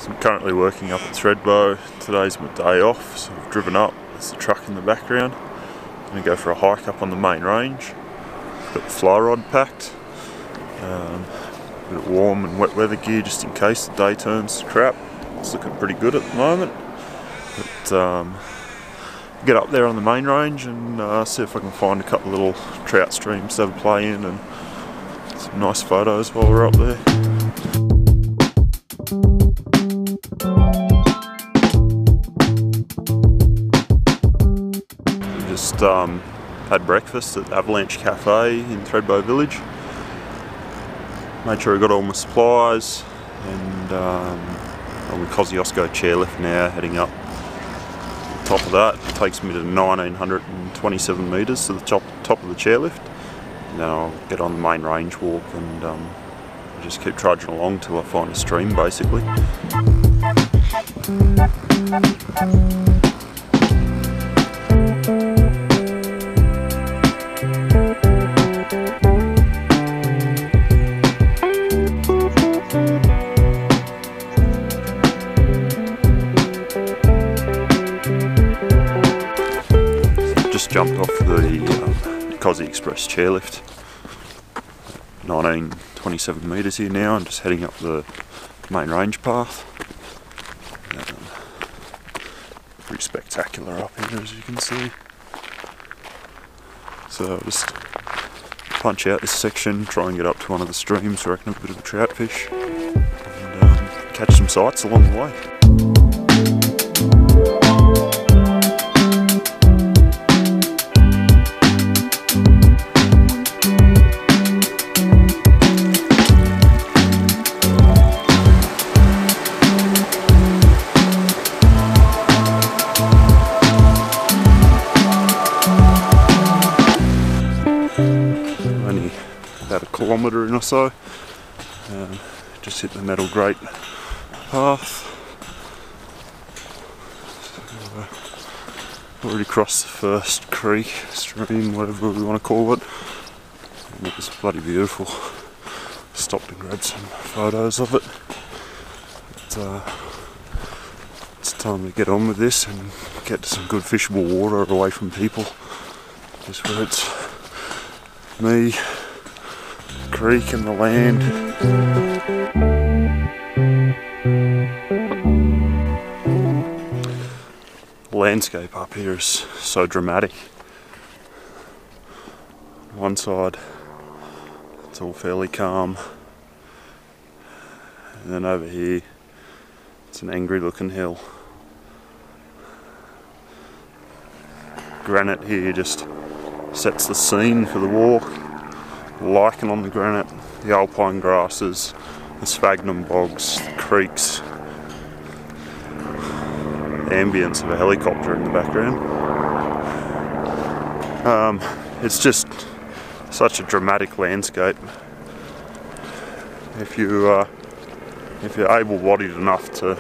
So I'm currently working up at Threadbow. Today's my day off, so I've driven up. There's the truck in the background. I'm going to go for a hike up on the main range. Got the fly rod packed. A bit of warm and wet weather gear just in case the day turns to crap. It's looking pretty good at the moment. But get up there on the main range and see if I can find a couple of little trout streams to have a play in and some nice photos while we're up there. Just had breakfast at Avalanche Cafe in Threadbow Village. Made sure I got all my supplies, and on the Kosciuszko chairlift now, heading up. Top of that, it takes me to 1927 metres to the top of the chairlift. And then I'll get on the main range walk and just keep trudging along till I find a stream, basically. Just jumped off the Kosci Express chairlift. 1927 metres here now, and just heading up the main range path. Pretty spectacular up here, as you can see. So I'll just punch out this section, try and get up to one of the streams where I can have a bit of a trout fish, and catch some sights along the way. About a kilometre in or so. Just hit the metal grate path. So, already crossed the first creek, stream, whatever we want to call it. And it was bloody beautiful. Stopped and grabbed some photos of it. But, it's time to get on with this and get to some good fishable water away from people. Just where it's me, creek and the land. The landscape up here is so dramatic. On one side it's all fairly calm, and then over here it's an angry looking hill. Granite here just sets the scene for the walk. Lichen on the granite, the alpine grasses, the sphagnum bogs, the creeks, the ambience of a helicopter in the background. It's just such a dramatic landscape. If you're able-bodied enough to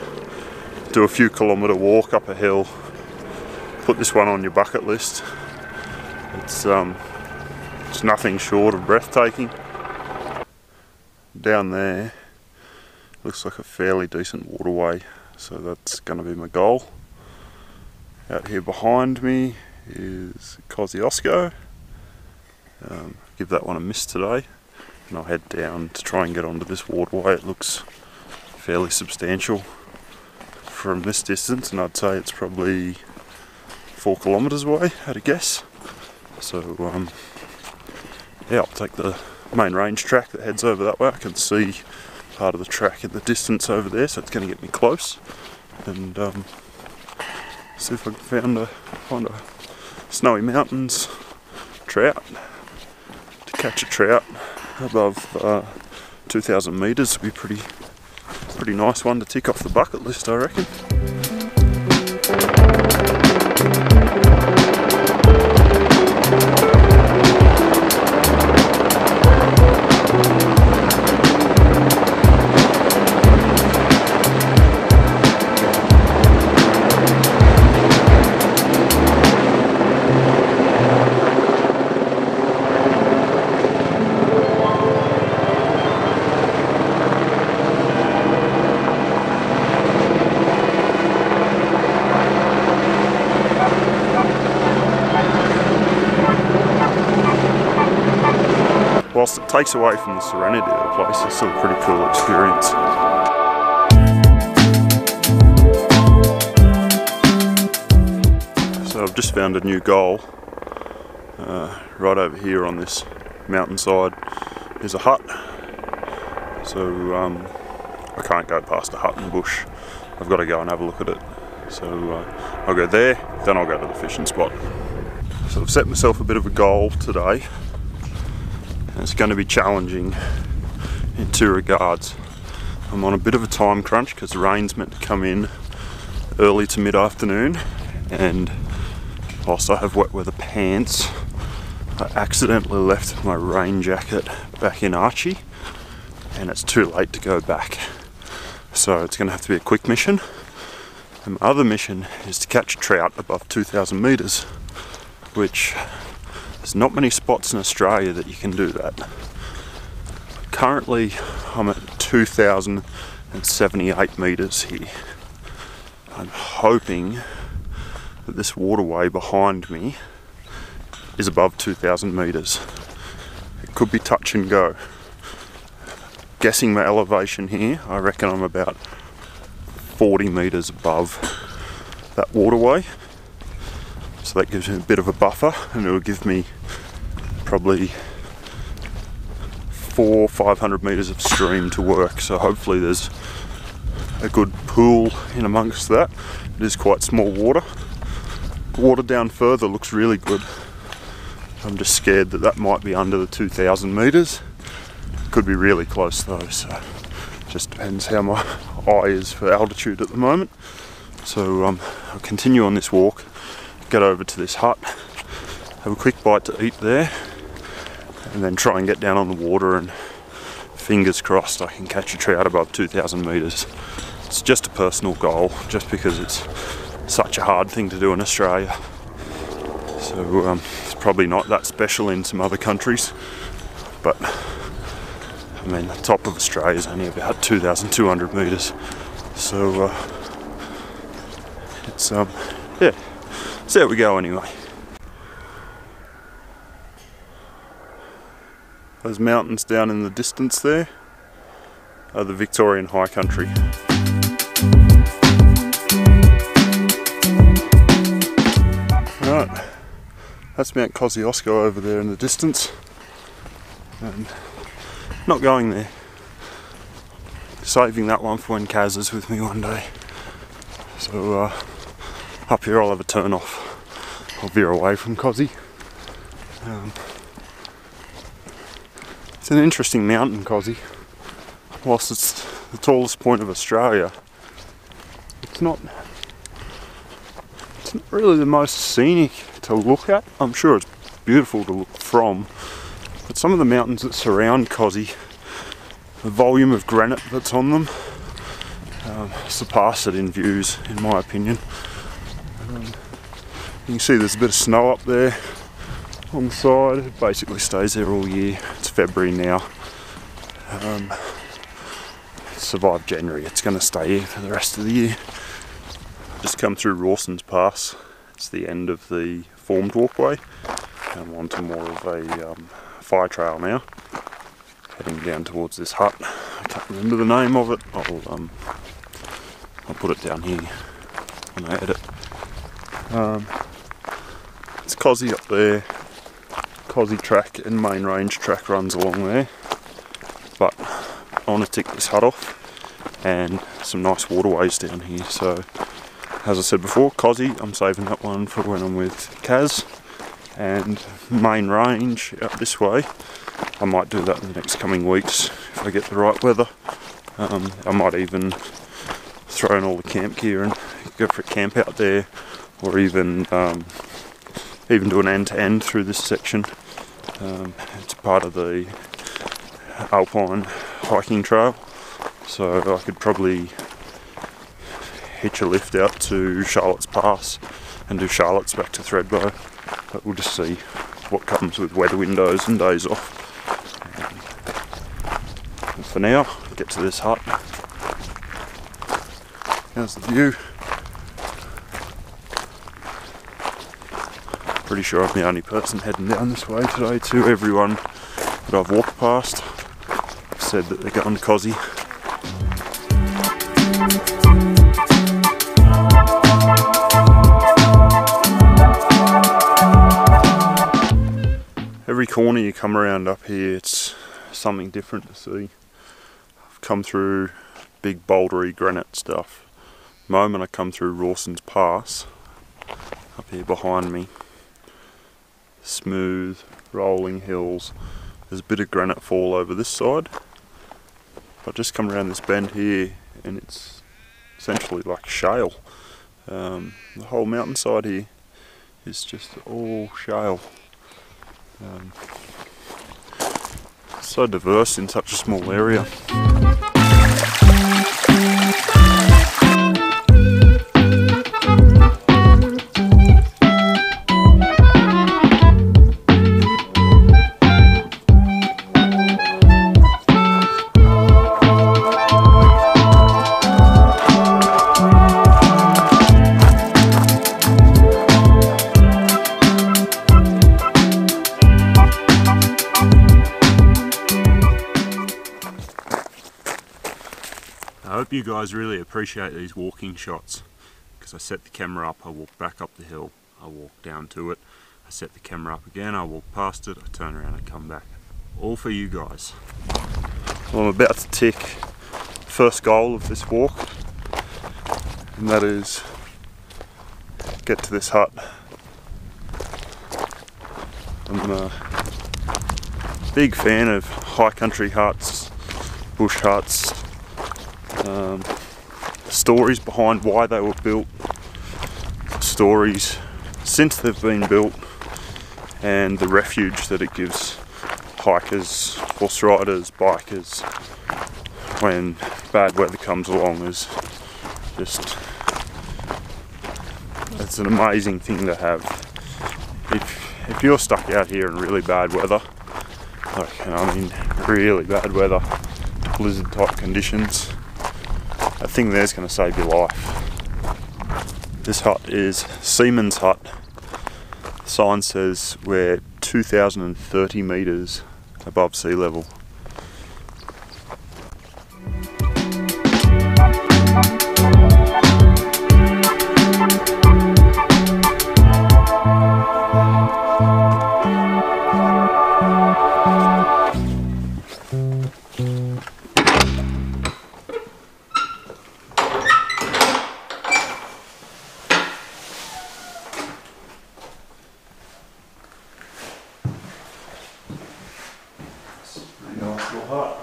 do a few kilometre walk up a hill, put this one on your bucket list. It's nothing short of breathtaking. Down there looks like a fairly decent waterway, so that's going to be my goal. Out here behind me is Kosciuszko. Give that one a miss today, and I'll head down to try and get onto this waterway. It looks fairly substantial from this distance, and I'd say it's probably 4 kilometres away at a guess. So yeah, I'll take the main range track that heads over that way. I can see part of the track in the distance over there, so it's going to get me close. And see if I can find a snowy mountains trout. To catch a trout above 2,000 metres would be pretty nice one to tick off the bucket list, I reckon. takes away from the serenity of the place. It's still a pretty cool experience. So I've just found a new goal. Right over here on this mountainside is a hut. So I can't go past a hut in the bush. I've got to go and have a look at it. So I'll go there, then I'll go to the fishing spot. So I've set myself a bit of a goal today. And it's going to be challenging in two regards. I'm on a bit of a time crunch because the rain's meant to come in early to mid-afternoon, and whilst I have wet weather pants, I accidentally left my rain jacket back in Archie, and it's too late to go back. So it's going to have to be a quick mission. And my other mission is to catch trout above 2,000 metres, which there's not many spots in Australia that you can do that. Currently I'm at 2,078 metres here. I'm hoping that this waterway behind me is above 2,000 metres. It could be touch and go. Guessing my elevation here, I reckon I'm about 40 metres above that waterway. So that gives me a bit of a buffer, and it'll give me probably 400-500 metres of stream to work. So hopefully there's a good pool in amongst that. It is quite small water. The water down further looks really good. I'm just scared that that might be under the 2,000 metres. Could be really close though, so it just depends how my eye is for altitude at the moment. So I'll continue on this walk, get over to this hut, have a quick bite to eat there, and then try and get down on the water, and fingers crossed I can catch a trout above 2,000 metres. It's just a personal goal, just because it's such a hard thing to do in Australia. So it's probably not that special in some other countries, but I mean the top of Australia is only about 2,200 metres. So it's yeah, so there we go anyway. Those mountains down in the distance there are the Victorian High Country. Right, that's Mount Kosciuszko over there in the distance. Not going there. Saving that one for when Kaz is with me one day. So up here I'll have a turn off. I'll veer away from Kosci. It's an interesting mountain, Kosci. Whilst it's the tallest point of Australia, it's not really the most scenic to look at. I'm sure it's beautiful to look from, but some of the mountains that surround Kosci, the volume of granite that's on them, surpass it in views, in my opinion. You can see there's a bit of snow up there on the side. It basically stays there all year. It's February now. It survived January. It's going to stay here for the rest of the year. Just come through Rawson's Pass. It's the end of the formed walkway. I'm onto more of a fire trail now. Heading down towards this hut. I can't remember the name of it. I'll put it down here when I edit. It's Kosci up there. Kosci track and main range track runs along there. But I want to tick this hut off, and some nice waterways down here. So as I said before, Kosci, I'm saving that one for when I'm with Kaz. And main range up this way, I might do that in the next coming weeks if I get the right weather. I might even throw in all the camp gear and go for a camp out there, or even do an end-to-end through this section. It's part of the Alpine hiking trail, so I could probably hitch a lift out to Charlotte's Pass and do Charlotte's back to Thredbo, but we'll just see what comes with weather windows and days off. And for now, get to this hut. How's the view? Pretty sure I'm the only person heading down this way today too. Everyone that I've walked past have said that they're going to Kosci. Every corner you come around up here, it's something different to see. I've come through big bouldery granite stuff. The moment I come through Rawson's Pass, up here behind me, smooth rolling hills. There's a bit of granite fall over this side. I've just come around this bend here and it's essentially like shale. The whole mountainside here is just all shale. So diverse in such a small area. I hope you guys really appreciate these walking shots, because I set the camera up, I walk back up the hill, I walk down to it, I set the camera up again, I walk past it, I turn around and come back. All for you guys. Well, I'm about to tick the first goal of this walk, and that is get to this hut. I'm a big fan of high country huts, bush huts. Stories behind why they were built, stories since they've been built, and the refuge that it gives hikers, horse riders, bikers when bad weather comes along. Is just, it's an amazing thing to have. If you're stuck out here in really bad weather, like, I mean really bad weather, blizzard type conditions, that thing there's going to save your life. This hut is Seaman's Hut. The sign says we're 2,030 metres above sea level. Nice little hut.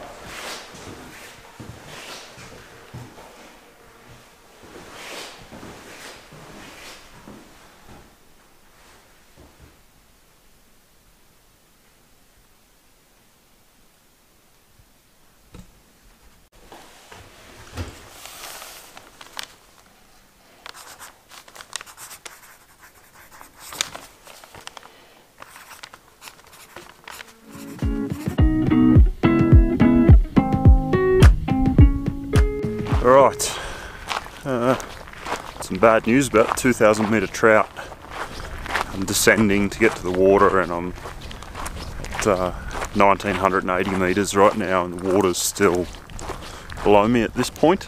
Alright, some bad news about 2,000 metre trout. I'm descending to get to the water and I'm at 1,980 metres right now, and the water's still below me at this point.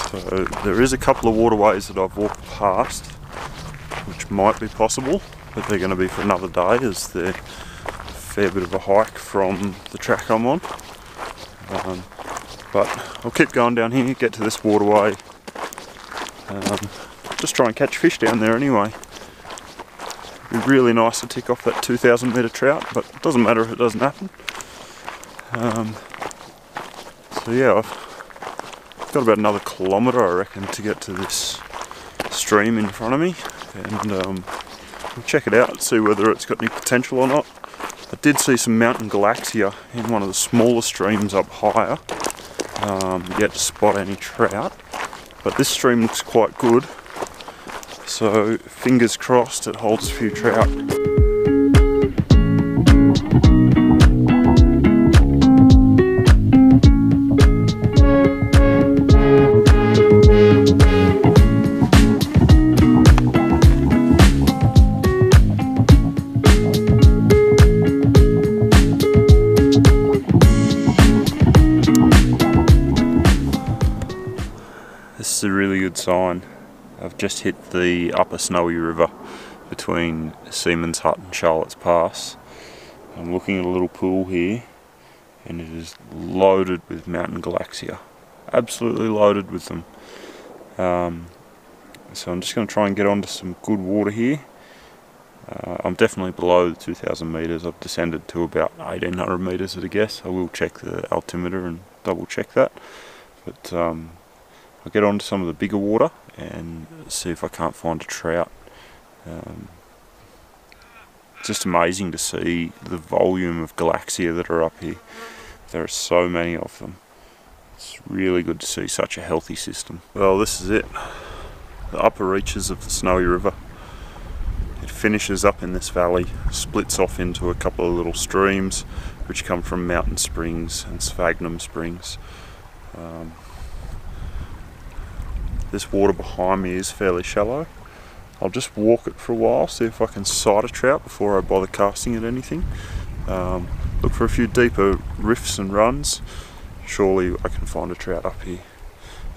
So there is a couple of waterways that I've walked past which might be possible, but they're going to be for another day, as they're a fair bit of a hike from the track I'm on. But I'll keep going down here, get to this waterway, just try and catch fish down there anyway. It'd be really nice to tick off that 2,000 metre trout, but it doesn't matter if it doesn't happen. So yeah, I've got about another kilometre I reckon to get to this stream in front of me, and we'll check it out, see whether it's got any potential or not. I did see some mountain galaxia in one of the smaller streams up higher. Yet to spot any trout, but this stream looks quite good, so fingers crossed it holds a few trout. is a really good sign. I've just hit the upper Snowy River between Seaman's Hut and Charlotte's Pass. I'm looking at a little pool here, and it is loaded with mountain galaxia. Absolutely loaded with them. So I'm just going to try and get onto some good water here. I'm definitely below the 2,000 metres. I've descended to about 1,800 metres at a guess. I will check the altimeter and double check that. But I'll get onto some of the bigger water and see if I can't find a trout. It's just amazing to see the volume of galaxia that are up here. There are so many of them. It's really good to see such a healthy system. Well, this is it. The upper reaches of the Snowy River. It finishes up in this valley, splits off into a couple of little streams which come from Mountain Springs and Sphagnum Springs. This water behind me is fairly shallow. I'll just walk it for a while, see if I can sight a trout before I bother casting at anything. Look for a few deeper rifts and runs. Surely I can find a trout up here.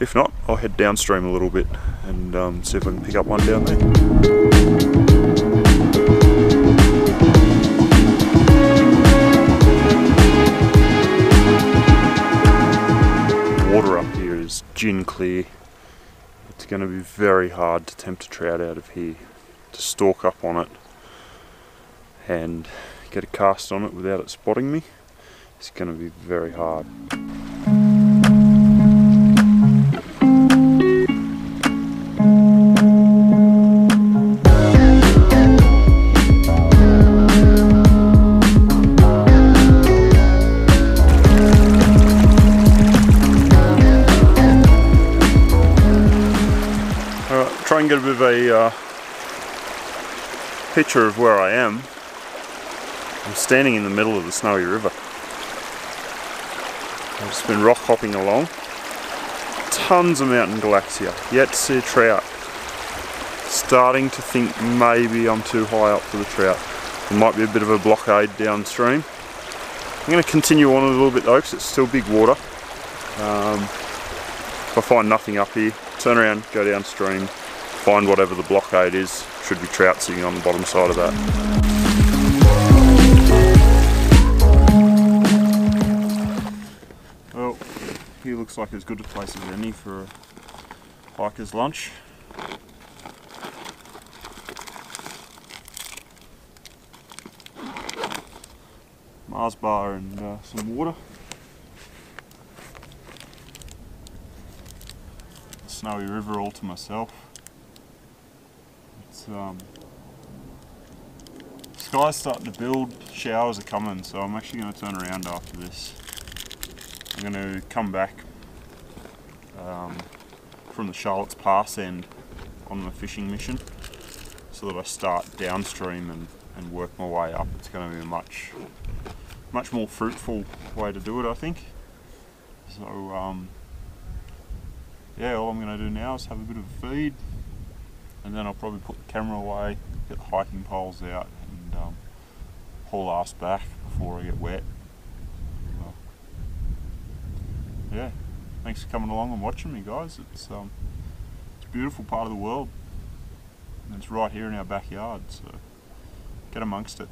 If not, I'll head downstream a little bit and see if I can pick up one down there. Water up here is gin clear. It's going to be very hard to tempt a trout out of here. To stalk up on it and get a cast on it without it spotting me, it's going to be very hard. Try and get a bit of a picture of where I am. I'm standing in the middle of the Snowy River. I've just been rock hopping along. Tons of mountain galaxia, yet to see a trout. Starting to think maybe I'm too high up for the trout. There might be a bit of a blockade downstream. I'm going to continue on a little bit though, because it's still big water. If I find nothing up here, turn around, go downstream, find whatever the blockade is. Should be trout sitting on the bottom side of that. Well, here looks like as good a place as any for a hiker's lunch. Mars bar and some water. Snowy River all to myself. It's sky's starting to build, showers are coming, so I'm actually going to turn around after this. I'm going to come back from the Charlotte's Pass end on my fishing mission, so that I start downstream and work my way up. It's going to be a much more fruitful way to do it, I think. So yeah, all I'm going to do now is have a bit of a feed, and then I'll probably put the camera away, get the hiking poles out, and haul ass back before I get wet. Well, yeah, thanks for coming along and watching me, guys. It's a beautiful part of the world, and it's right here in our backyard, so get amongst it.